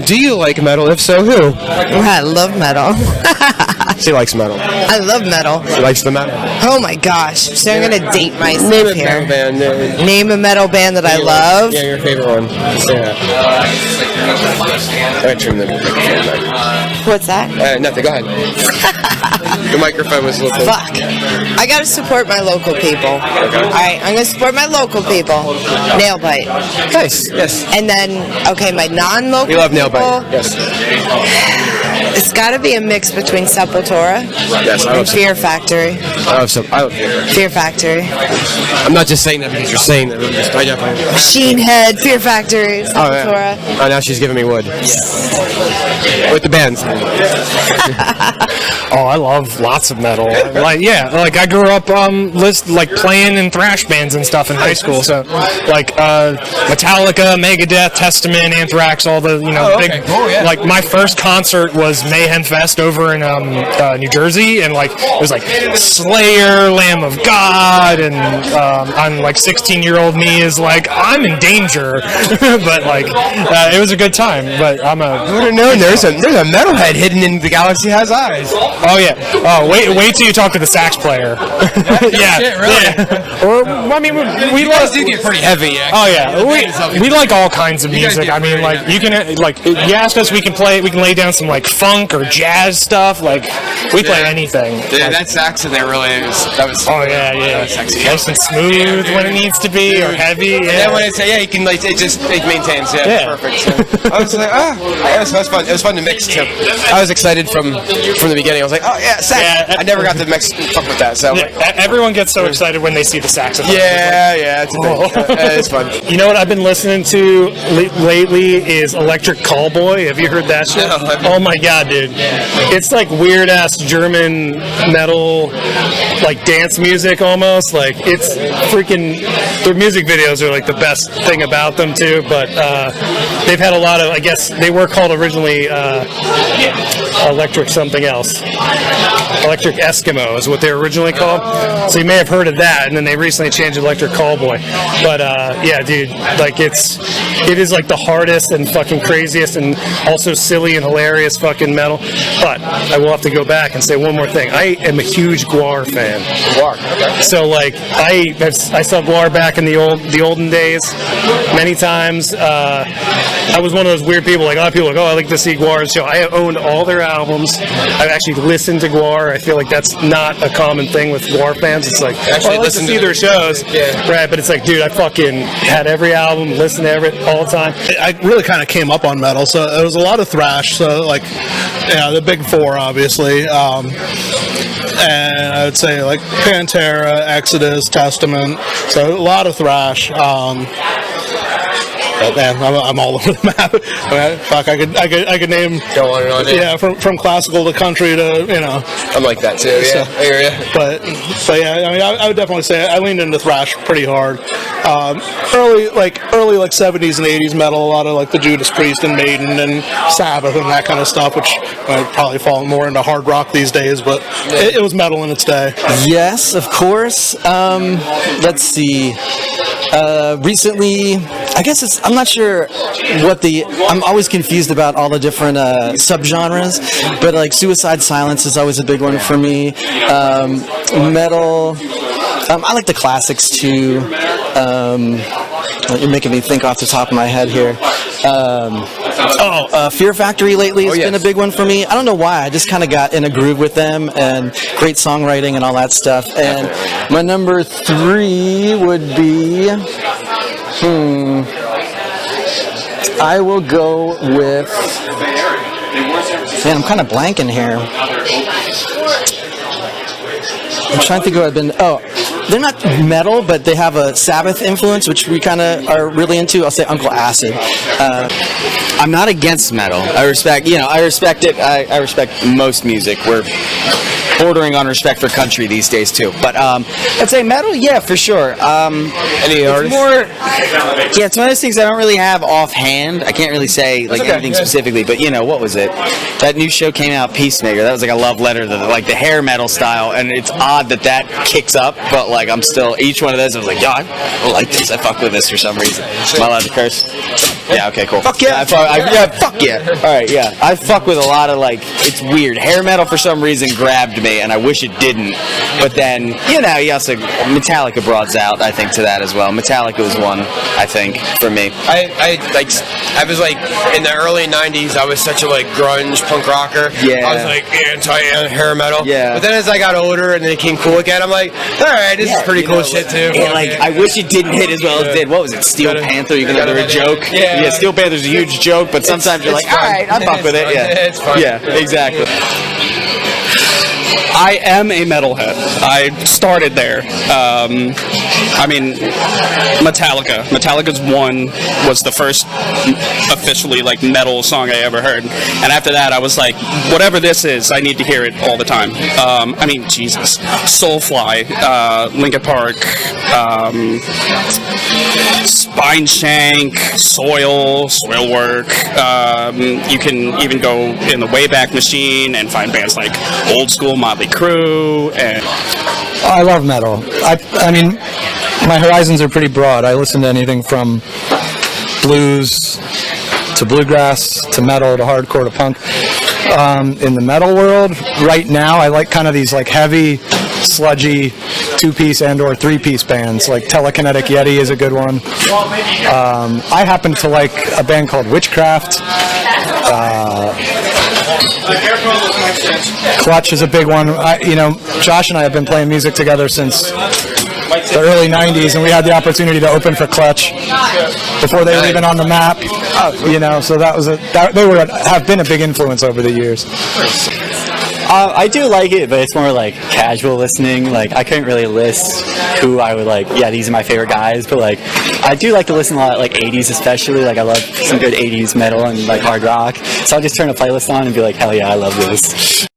Do you like metal? If so, who? I love metal. She likes metal. I love metal. She likes the metal. Oh my gosh. So I'm going to date myself Name a here. metal band. Name a metal band that I love. Yeah, your favorite one. Yeah. I trim the microphone. What's that? Nothing. Go ahead. The microphone was a little. Fuck. I gotta support my local people. Okay. Alright, I'm gonna support my local people. Nail bite. Nice. Yes. And then, okay, my non-local We love nail people. bite. Yes. It's gotta be a mix between Sepultura Yes. I and love Fear Factory. I love Fear Factory. I'm not just saying that because you're saying that. I definitely. Machine Head, Fear Factory, Sepultura. Oh, now she's giving me wood. With the bands. Oh, I love lots of metal. Like I grew up playing in thrash bands and stuff in high school. So like Metallica, Megadeth, Testament, Anthrax, all the big. Cool, yeah. Like my first concert was Mayhem Fest over in New Jersey, and like it was like Slayer, Lamb of God, and I'm like 16-year-old me is like I'm in danger, but like it was a good time. But I'm a Who would have known? There's a metalhead hidden in The Galaxy Has Eyes. Oh yeah. Oh wait till you talk to the sax player. Yeah. Shit, really? Yeah. Or I mean we guys do get pretty heavy. Actually. Oh yeah. We like all kinds of music. I mean like you can like you ask us we can lay down some like funk or jazz stuff. Like we play anything. Yeah, that sax in there really is. That was. Oh yeah. Nice and smooth when it needs to be, or heavy. Yeah. And then when it's you can like it maintains. Yeah. Perfect. So I was like, it was fun. It was fun to mix too. I was excited from the beginning. I was like, oh yeah, sax. Yeah, I never got to mix fuck with that. So everyone gets so excited when they see the saxophone. Yeah, it's a thing. It's fun. You know what I've been listening to lately is Electric Callboy. Have you heard that shit? No, oh my god, dude! It's like weird ass German metal, like dance music almost. Like it's freaking. Their music videos are like the best thing about them too. But they've had a lot of. I guess they were called originally Electric something else. Electric Eskimo is what they were originally called. So you may have heard of that, and then they recently changed Electric Callboy. But yeah, dude, like it is like the hardest and fucking craziest and also silly and hilarious fucking metal. But I will have to go back and say one more thing. I am a huge Gwar fan. Gwar. Okay. So like I saw Gwar back in the olden days many times. I was one of those weird people. Like a lot of people are like, oh, I like to see Gwar's show. I owned all their albums. I've actually listened to Gwar. I feel like that's not a common thing with Gwar fans. It's like, I like to see their shows. Yeah. Right, but it's like, dude, I fucking had every album, listened to every all the time. I really kind of came up on metal, so it was a lot of thrash. So like, yeah, the big four, obviously. And I would say like Pantera, Exodus, Testament. So a lot of thrash. But man, I'm all over the map. Fuck, I could name. Go on and on. Yeah, from classical to country to I'm like that too. Yeah, I hear ya. But yeah, I mean, I would definitely say I leaned into thrash pretty hard. Early 70s and 80s metal, a lot of like the Judas Priest and Maiden and Sabbath and that kind of stuff, which I'd probably fall more into hard rock these days. But it was metal in its day. Yes, of course. Let's see. Recently, I guess I'm not sure I'm always confused about all the different subgenres, but like Suicide Silence is always a big one for me. Metal, I like the classics too. You're making me think off the top of my head here. Fear Factory lately has been a big one for me. I don't know why. I just kind of got in a groove with them and great songwriting and all that stuff. And my number 3 would be... I will go with... Man, I'm kind of blanking here. I'm trying to think of what I've been... they're not metal, but they have a Sabbath influence, which we kind of are really into. I'll say Uncle Acid. I'm not against metal. I respect it. I respect most music. We're bordering on respect for country these days too. But I'd say metal, yeah, for sure. Any artists? It's one of those things I don't really have offhand. I can't really say like anything specifically. But what was it? That new show came out, Peacemaker. That was like a love letter to like the hair metal style, and it's odd that kicks up. But like I'm still each one of those. I was like, I like this. I fuck with this for some reason. Am I allowed to curse? Yeah, okay, cool. Fuck yeah. Fuck yeah. All right, yeah. I fuck with a lot of, like, it's weird. Hair metal for some reason grabbed me, and I wish it didn't. But then, you know, you also, Metallica broads out, I think, to that as well. Metallica was one, I think, for me. I was like, in the early 90s, I was such a, like, grunge punk rocker. Yeah. I was, like, anti-hair metal. Yeah. But then as I got older and then it became cool again, I'm like, all right, this is pretty cool shit, too. And, like, I wish it didn't hit as well as it did. What was it, Steel Panther, even though they're a joke? Yeah. Steel Panther's a huge joke, but sometimes you're like, all right, I'll fuck with it. Yeah, it's fun. Yeah, exactly. I am a metalhead. I started there. I mean, Metallica. Metallica's One was the first officially like metal song I ever heard, and after that I was like, whatever this is, I need to hear it all the time. I mean, Jesus, Soulfly, Linkin Park, Spineshank, Soilwork. You can even go in the Wayback Machine and find bands like Old School, Motley Crue, and I love metal. I mean, my horizons are pretty broad. I listen to anything from blues to bluegrass to metal to hardcore to punk. In the metal world, right now, I like kind of these like heavy, sludgy two-piece and or three-piece bands. Like Telekinetic Yeti is a good one. I happen to like a band called Witchcraft. Clutch is a big one. Josh and I have been playing music together since the early 90s, and we had the opportunity to open for Clutch before they were even on the map. So have been a big influence over the years. I do like it, but it's more like casual listening. Like, I couldn't really list who I would like, yeah, these are my favorite guys, but like, I do like to listen a lot, like 80s especially. Like, I love some good 80s metal and like hard rock. So I'll just turn a playlist on and be like, hell yeah, I love this.